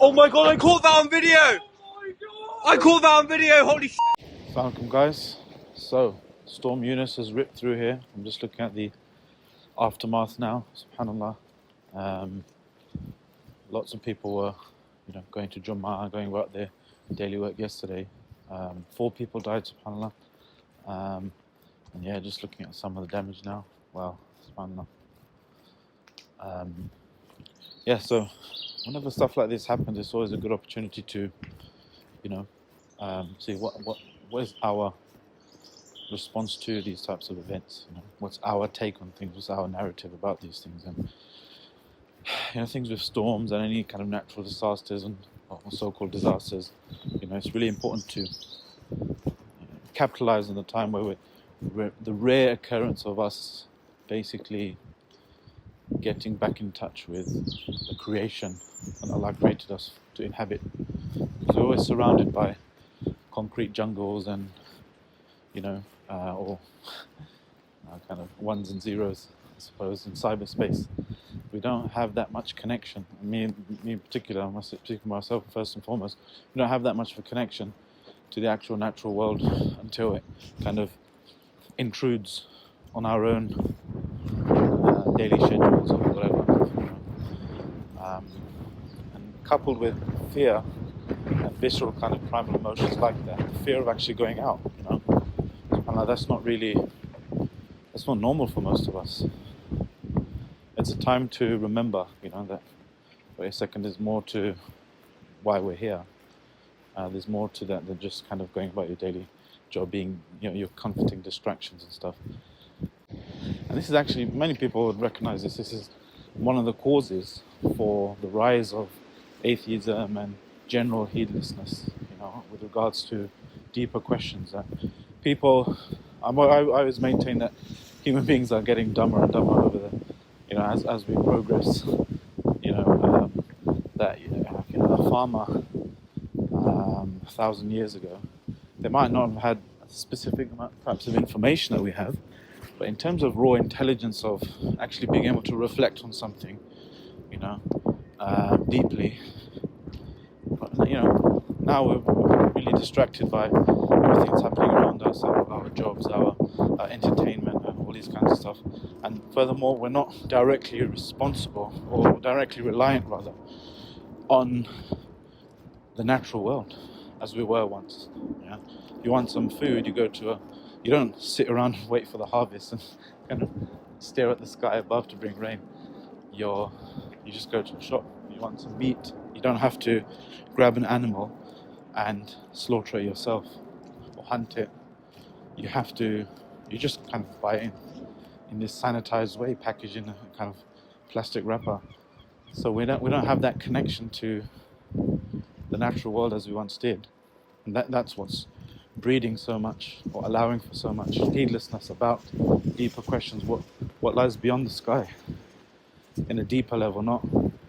Oh my god, I caught that on video! I caught that on video, holy sh**! Assalamu alaikum guys. So, Storm Eunice has ripped through here. I'm just looking at the aftermath now, subhanAllah. Lots of people were, going to Jummah, going about their daily work yesterday. 4 people died, subhanAllah. And yeah, just looking at some of the damage now. Wow, subhanAllah. So whenever stuff like this happens, it's always a good opportunity to, see what is our response to these types of events. What's our take on things? What's our narrative about these things? And things with storms and any kind of natural disasters and so-called disasters. It's really important to capitalize on the time where we're the rare occurrence of us basically getting back in touch with the creation that Allah created us to inhabit. Because we're always surrounded by concrete jungles and, or kind of ones and zeros, I suppose, in cyberspace. We don't have that much connection. Me in particular, I must speak for myself first and foremost, we don't have that much of a connection to the actual natural world until it kind of intrudes on our own daily schedules or whatever. And coupled with fear and visceral kind of primal emotions like that, the fear of actually going out, and that's not normal for most of us. It's a time to remember, that wait a second, there's more to why we're here. There's more to that than just kind of going about your daily job, being, your comforting distractions and stuff. And this is actually, many people would recognize this. This is one of the causes for the rise of atheism and general heedlessness, with regards to deeper questions. That people, I always maintain that human beings are getting dumber and dumber over the, as we progress. A farmer 1,000 years ago, they might not have had a specific amount, perhaps, of information that we have. But in terms of raw intelligence of actually being able to reflect on something, deeply, now we're really distracted by everything that's happening around us, our jobs, our entertainment, and all these kinds of stuff. And furthermore, we're not directly responsible, or directly reliant, rather, on the natural world as we were once. You want some food, you don't sit around and wait for the harvest and kind of stare at the sky above to bring rain. You just go to the shop. You want some meat, you don't have to grab an animal and slaughter it yourself or hunt it. You just kind of buy it in this sanitized way, packaged in a kind of plastic wrapper. So we don't have that connection to the natural world as we once did. And that's what's breeding so much, or allowing for so much heedlessness about deeper questions, what lies beyond the sky in a deeper level, not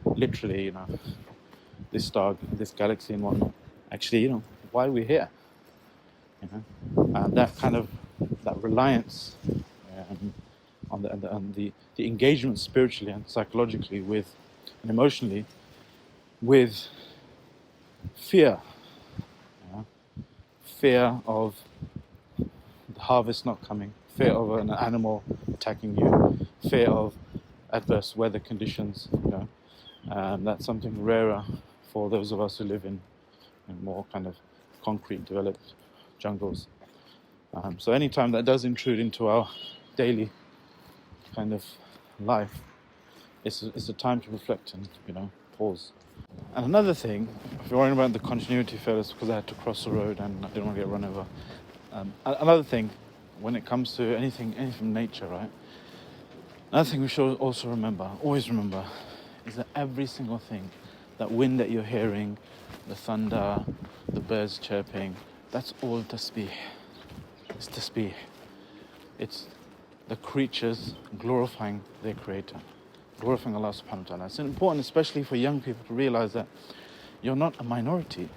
literally, this star, this galaxy and whatnot. Actually, why we're here. And that kind of, that reliance on the engagement spiritually and psychologically with, and emotionally, with fear. Fear of the harvest not coming, fear of an animal attacking you, fear of adverse weather conditions, that's something rarer for those of us who live in more kind of concrete developed jungles. So anytime that does intrude into our daily kind of life, it's a time to reflect and, pause. And another thing, if you're worrying about the continuity failures because I had to cross the road and I didn't want to get run over. Another thing, when it comes to anything from nature, right? Another thing we should also always remember, is that every single thing, that wind that you're hearing, the thunder, the birds chirping, that's all tasbih. It's tasbih. It's the creatures glorifying their creator, glorifying Allah subhanahu wa ta'ala. It's important, especially for young people, to realize that you're not a minority.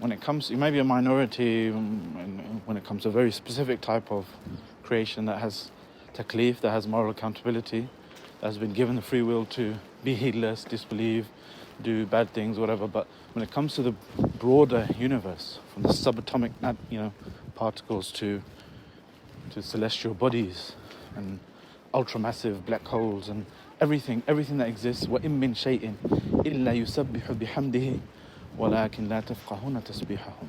When it comes, you may be a minority when it comes to a very specific type of creation that has taklif, that has moral accountability, that has been given the free will to be heedless, disbelieve, do bad things, whatever. But when it comes to the broader universe, from the subatomic, particles to celestial bodies and ultramassive black holes and everything that exists, وَإِن مِّن شَيْءٍ إِلَّا يُسَبِّحُ بِحَمْدِهِ وَلَكِنْ لَا تَفْقَهُونَ تَسْبِيحَهُم.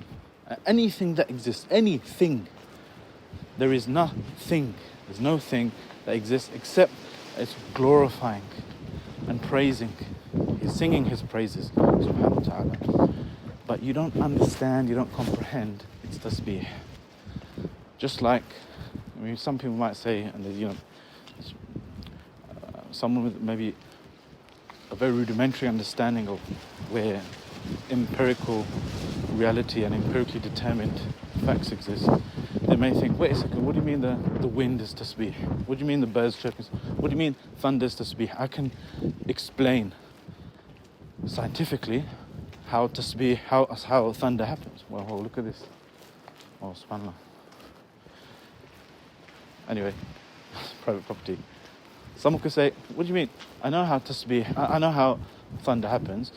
Anything that exists, anything, there's no thing that exists except it's glorifying and praising. He's singing his praises, subhanahu wa ta'ala. But you don't understand, you don't comprehend its tasbih. Just like, some people might say, and someone with maybe a very rudimentary understanding of where empirical reality and empirically determined facts exist, they may think, wait a second, what do you mean the wind is tasbih? What do you mean the birds chirping? What do you mean thunder is tasbih? I can explain scientifically how tasbih, how thunder happens. Well, look at this. Oh, subhanAllah. Anyway, private property. Someone could say, what do you mean? I know how tasbih, I know how thunder happens.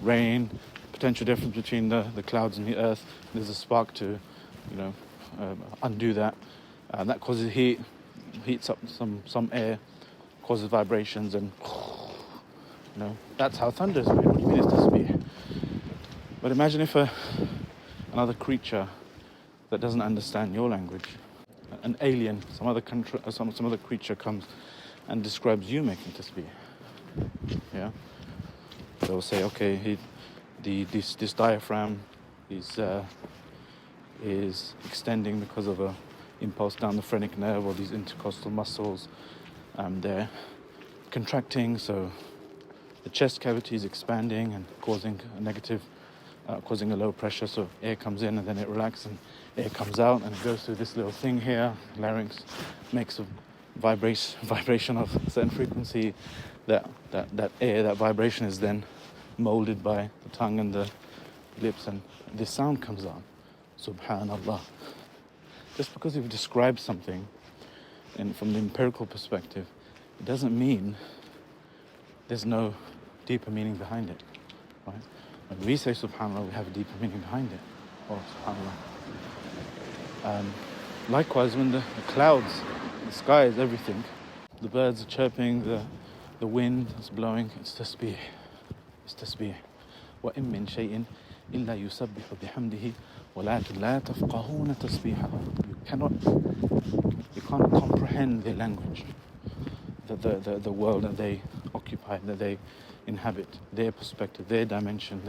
Rain, potential difference between the clouds and the earth. There's a spark to, undo that. That causes heat, heats up some air, causes vibrations, and that's how thunder is made. What do you mean it's tasbih? But imagine if another creature that doesn't understand your language, an alien, some other creature comes and describes you making tasbih. Yeah, they'll say, okay, this diaphragm is extending because of a impulse down the phrenic nerve, or these intercostal muscles, they're contracting, so the chest cavity is expanding and causing a low pressure, so air comes in and then it relaxes and air comes out, and it goes through this little thing here. Larynx makes a vibration of a certain frequency. That vibration is then molded by the tongue and the lips, and this sound comes out. Subhanallah. Just because you've described something from the empirical perspective, it doesn't mean there's no deeper meaning behind it, right? When we say subhanallah, we have a deeper meaning behind it. Oh, subhanallah. Likewise, when the clouds, the sky is everything, the birds are chirping, the wind is blowing, it's tasbih. It's tasbih. وَإِن مِّن شَيْءٍ إِلَّا يُسَبِّحُ بِحَمْدِهِ وَلَكِنْ لَا تَفْقَهُونَ تَسْبِيحَهُم. You can't comprehend their language, the world that they occupy, that they inhabit, their perspective, their dimension,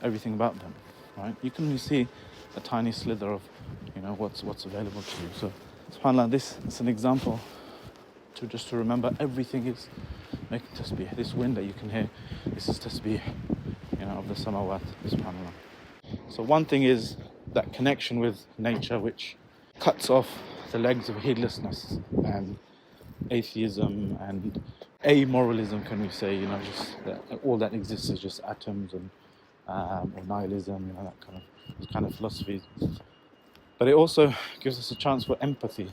everything about them, right? You can only see a tiny slither of, what's available to you. So, subhanAllah, this is an example to remember everything is making tasbih. This wind that you can hear, this is tasbih, of the samawat, subhanAllah. So one thing is that connection with nature, which cuts off the legs of heedlessness and atheism and amoralism, can we say, just that all that exists is just atoms and or nihilism, those kind of philosophies. But it also gives us a chance for empathy,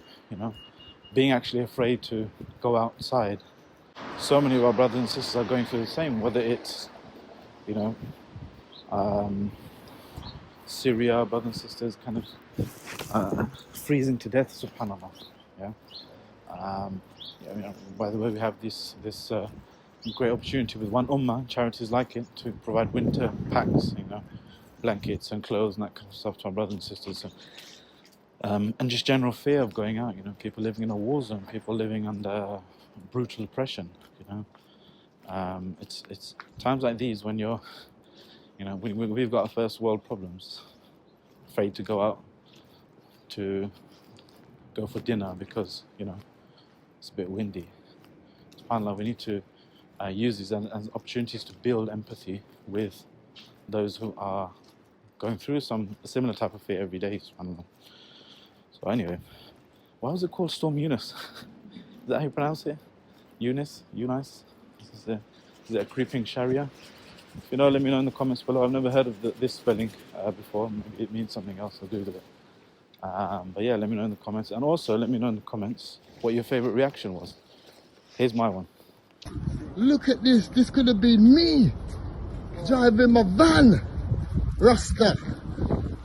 being actually afraid to go outside. So many of our brothers and sisters are going through the same, whether it's, Syria, brothers and sisters kind of freezing to death, subhanAllah. Yeah. By the way, we have this great opportunity with One Ummah, charities like it, to provide winter packs, blankets and clothes and that kind of stuff to our brothers and sisters. So, and just general fear of going out, people living in a war zone, people living under brutal oppression, It's times like these when you're, we've got our first world problems, afraid to go out to go for dinner because, it's a bit windy. SubhanAllah, we need to use these as opportunities to build empathy with those who are going through some similar type of fear every day, SubhanAllah. So anyway, why was it called Storm Eunice? Is that how you pronounce it? Eunice? Is it a creeping Sharia? If you know, let me know in the comments below. I've never heard of this spelling before. Maybe it means something else. I'll Google it. But yeah, let me know in the comments. And also, let me know in the comments what your favorite reaction was. Here's my one. Look at this. This could have been me driving my van. Rasta.